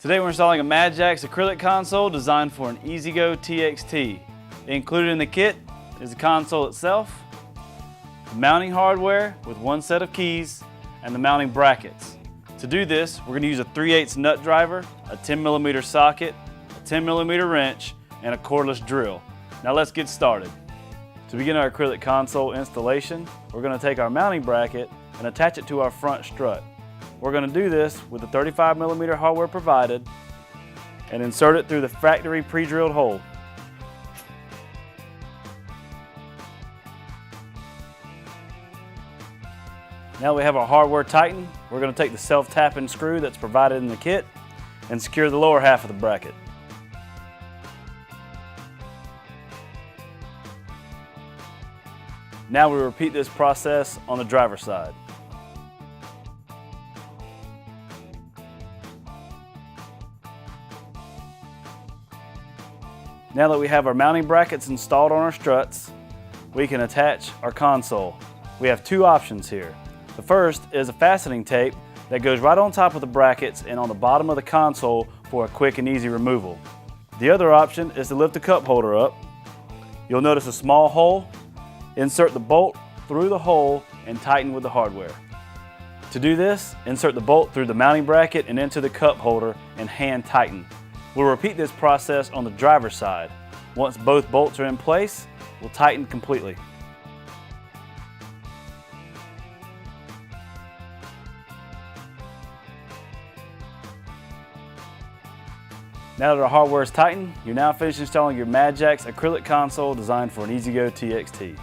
Today we're installing a Madjax Acrylic Console designed for an E-Z-GO TXT. Included in the kit is the console itself, the mounting hardware with one set of keys, and the mounting brackets. To do this, we're going to use a 3/8 nut driver, a 10mm socket, a 10mm wrench, and a cordless drill. Now let's get started. To begin our acrylic console installation, we're going to take our mounting bracket and attach it to our front strut. We're going to do this with the 35mm hardware provided and insert it through the factory pre-drilled hole. Now we have our hardware tightened, we're going to take the self-tapping screw that's provided in the kit and secure the lower half of the bracket. Now we repeat this process on the driver's side. Now that we have our mounting brackets installed on our struts, we can attach our console. We have two options here. The first is a fastening tape that goes right on top of the brackets and on the bottom of the console for a quick and easy removal. The other option is to lift the cup holder up. You'll notice a small hole. Insert the bolt through the hole and tighten with the hardware. To do this, insert the bolt through the mounting bracket and into the cup holder and hand tighten. We'll repeat this process on the driver's side. Once both bolts are in place, we'll tighten completely. Now that our hardware is tightened, you're now finished installing your Madjax Acrylic Console designed for an E-Z-GO TXT.